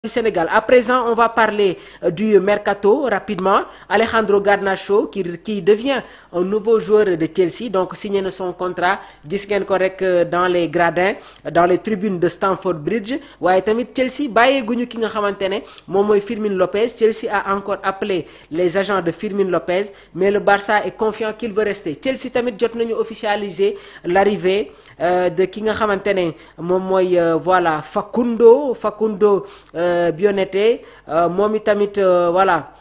du Sénégal. À présent, on va parler du mercato rapidement. Alejandro Garnacho qui devient un nouveau joueur de Chelsea, donc signé na son contrat gis ngeen ko rek dans les gradins dans les tribunes de Stamford Bridge. waaye tamit Chelsea bàyyeeguñu ki nga xamante ne moom mooy Firmine Lopez. Chelsea a encore appelé les agents de Firmine Lopez, mais le Barça est confiant qu'il veut rester. Chelsea tamit jot nañu officialiser l'arrivée de ki nga xamante ne moom mooy voilà Facundo Bionete moom itamit voilà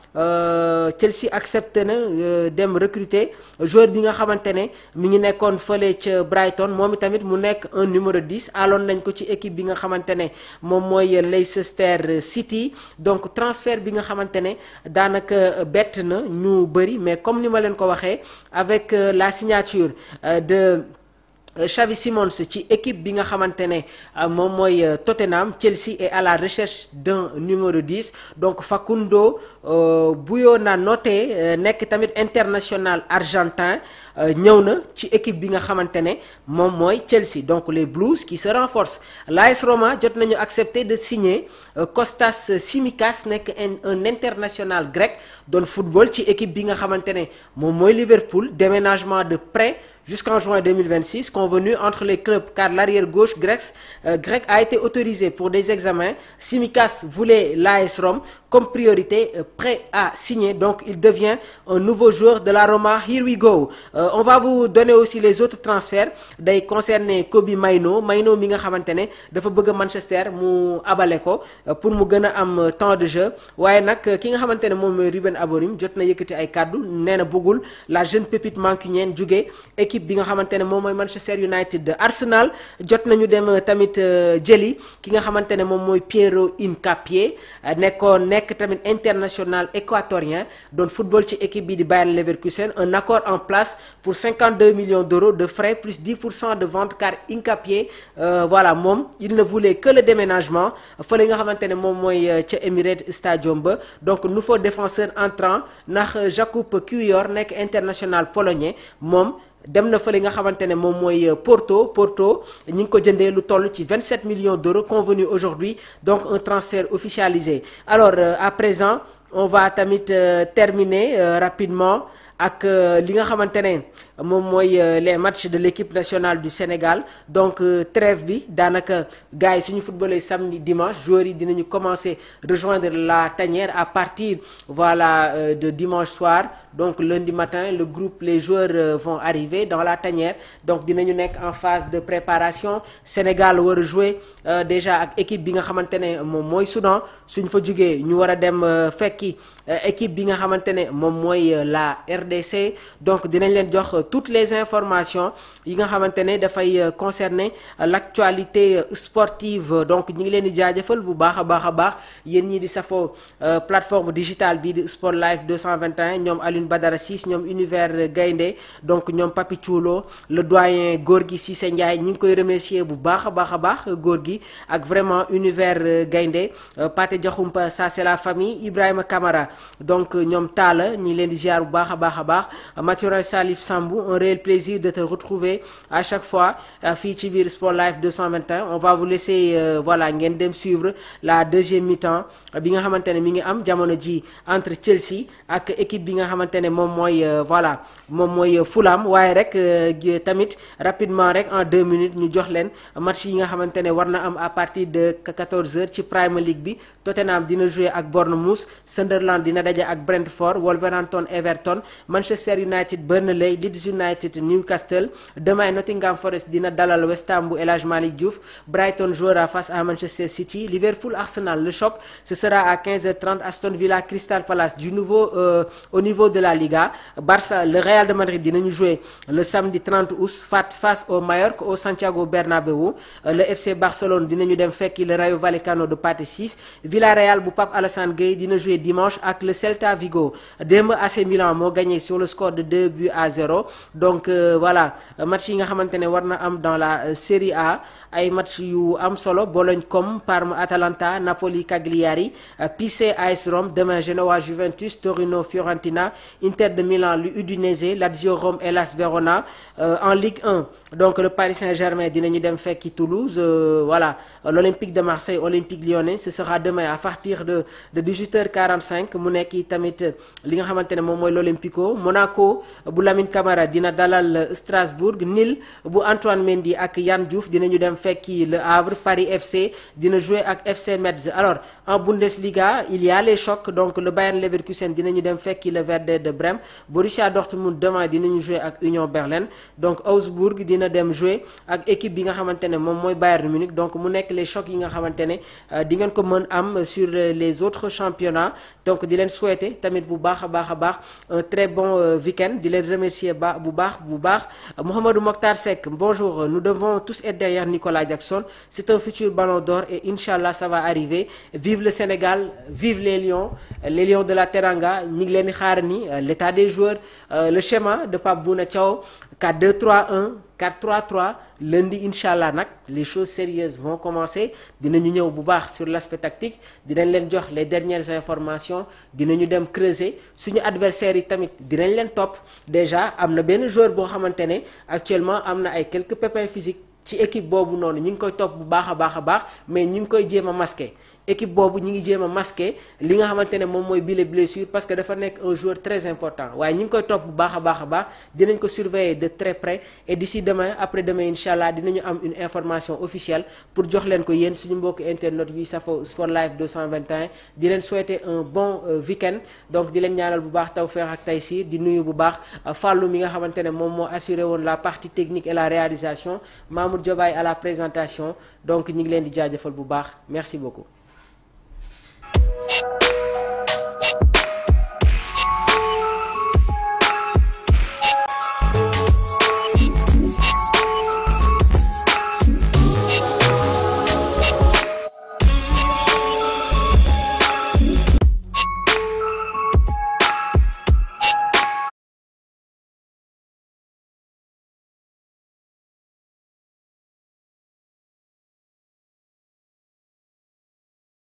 Chelsea accepté na dem recruter joueur bi nga xamante ne mi ngi nekkoon fële ca Brighton moom itamit mu nekk un numéro 10 aloon nañ ko ci équipe bi nga xamante ne moom mooy Leicester City. donc transfert bi nga xamante ne daanaka bett na ñu bëri, mais comme ni ma leen ko waxee avec la signature de Xavi Simons ci équipe bi nga xamante ne moom mooy Tottenham, Chelsea est à la recherche d'un numéro 10. donc Facundo Buonanotte nekk tamit international argentin ñëw na ci équipe bi nga xamante ne moom mooy Chelsea. donc les Blues qui se renforcent. l'AS Roma jot nañu accepter de signer Kostas Tsimikas nekk un international grec doon football ci équipe bi nga xamante ne moom mooy Liverpool. déménagement de prêt jusqu'en juin 2026 convenu entre les clubs car l'arrière gauche grec a été autorisé pour des examens. Tsimikas voulait l'AS Rome comme priorité, prêt à signer, donc il devient un nouveau joueur de la Roma. Here we go. On va vous donner aussi les autres transferts day concerner Kobbie Mainoo mi nga xamante ne dafa bëgg Manchester mu abale ko pour mu gën a am temps de jeu. waaye nag ki nga xamante ne moom mooy Ruben Amorim jot na yëkkati ay kàddu nee na bëggul la jeune pépite mancunienne jóge équipe bi nga xamante ne moom mooy Manchester United. Arsenal jot nañu dem tamit jëli ki nga xamante ne moom mooy Piero Hincapié nekk tamit international équatorien doon football ci équipe bi di Bayer Leverkusen. un accord en place pour 52 millions d'euros de frais plus 10% de vente car Hincapié voilà moom il ne voulait que le déménagement fële nga xamante ne moom mooy ca Emirates Stadium ba. donc nouveau défenseur entrant ndax Jakub Kiwior nekk international polonais moom dem na fa li nga xamante ne moom mooy Porto ñi ngi ko jëndee lu toll ci 27 millions d'euros convenu aujourd'hui. donc un transfert officialisé. alors à présent on va tamit terminer rapidement ak li nga xamante ne moom mooy les matchs de l'équipe nationale du Sénégal. donc trêve bi daanaka gars yi suñu footballé samedi dimanche joueurs yi dinañu commencer rejoindre la tanière à partir voilà de dimanche soir. donc lundi matin le groupe les joueurs vont arriver dans la tanière. donc dinañu nekk en phase de préparation. Sénégal war a jouer déjà ak équipe bi nga xamante ne moom mooy Soudan. suñ fa jugee ñu war a dem fekki équipe bi nga xamante ne moom mooy la RDC. donc dinañ leen jox toutes les informations yi nga xamante ne dafay concerner l'actualité sportive. donc ñi ngi leen di jaajëfal bu baax a baax yéen ñii di safoo plateforme digitale bii di Sport Life 221 ñoom Alioune Badara Ciss ñoom Univers Gaynde donc ñoom Papi Thioulo le doyen Gorgui Cissé Ndiaye ñi ngi koy remercier bu baax a baax Gorgui ak vraiment Univers Gaynde. Pathé Diakhoumpa ça c'est la famille. Ibrahima Camara donc ñoom Talla ñi leen di ziar bu baax a baax Mathurin Salif Sambou un réel plaisir de te retrouver à chaque fois fii ci biir Sport Life 221. on va vous laisser voilà ngeen dem suivre la deuxième mi-temps bi nga xamante ne mi ngi am jamono ji entre Chelsea ak équipe bi nga xamante ne moom mooy voilà moom mooy Fulham. waaye rek tamit rapidement rek en 2 minutes ñu jox leen match yi nga xamante ne war na am à partir de 14h ci Premier League bi. Tottenham dina jouer ak Bournemouth. Sunderland dina daje ak Brentford. Wolverhampton Everton. Manchester United Burnley. Leeds United Newcastle. demain Nottingham Forest dina dalal West Ham bu El Hadji Malick Diouf. Brighton jouera face à Manchester City. Liverpool Arsenal le choc ce sera à 15h30. Aston Villa Crystal Palace du nouveau au niveau de la Liga. Barça le Real de Madrid dinañu jouer le samedi 30 août face au Mallorca au Santiago Bernabéu. le FC Barcelone dinañu dem fekki le Rayo Vallecano de Pathé Ciss. Villarreal bu Pape Alassane Gueye dina jouer dimanche ak le Celta Vigo. démb AC Milan moo gagné sur le score de 2-0. donc voilà match yi nga xamante ne war na am dans la Série A ay match yu am solo Bologne comme Parme Atalanta Napoli Cagliari Pise AS Rome demain Genoa Juventus Torino Fiorentina Inter de Milan l'Udinese Lazio Rome Hellas Verona en Ligue 1 donc le Paris Saint-Germain dinañu dem fekki Toulouse voilà l'Olympique de Marseille Olympique Lyonnais ce sera demain à partir de 18h45 mu nekk tamit li nga xamante ne moom mooy l'Olympico Monaco bu Lamine Camara dina dalal Strasbourg Lille bu Antoine Mendy ak Yann Diouf dinañu dem fekki Le Havre Paris FC dina jouer ak FC Metz. Alors en Bundesliga il y a les chocs donc le Bayern Leverkusen dinañu dem fekki le Werder de Brême Borussia Dortmund demain dinañu jouer ak Union Berlin donc Augsbourg dina dem jouer ak équipe bi nga xamante ne moom mooy Bayern Munich donc mu nekk les chocs yi nga xamante ne di ngeen ko mën am sur les autres championnats donc di leen souhaiter tamit bu baax a baax un très bon week-end di leen remercier bu baax Mouhamadou Mokhtar Seck bonjour nous devons tous être derrière Nicolas Jackson c'est un futur ballon d'or et Inch'Allah ça va arriver vive le Sénégal vive les Lions de la Teranga ñi ngi leen di xaar ni l'état des joueurs le schéma de Pape Bouna Thiaw 4-2-3-1 4-3-3 lundi Inch'Allah nag les choses sérieuses vont commencer dinañu ñëw bu baax sur l'aspect tactique dinañ leen jox les dernières informations dinañu dem creuser suñu adversaires yi tamit dinañ leen topp déjà am na benn joueur boo xamante ne actuellement am na ay quelques pépins physiques ci équipe boobu noonu ñi ngi koy topp bu baax a baax mais ñi ngi koy jéem a masquer équipe boobu ñi ngi jéem a masquer li nga xamante ne moom mooy bile blessure parce que dafa nekk un joueur très important waaye ñi ngi koy topp bu baax a baax dinañ ko surveiller de très près et d'ici demain après demain Inch'Allah dinañu am une information officielle pour jox leen ko yéen suñu mbokk internet yi safo Sport Live 221 di leen souhaiter un bon week-end donc di leen ñaanal bu baax tawfeex ak taysiir di nuyu bu baax Fallou mi nga xamante ne moom moo assuré woon la partie technique et la réalisation Mamour Diobaye à la présentation donc ñi ngi leen di jaajëfal bu baax merci beaucoup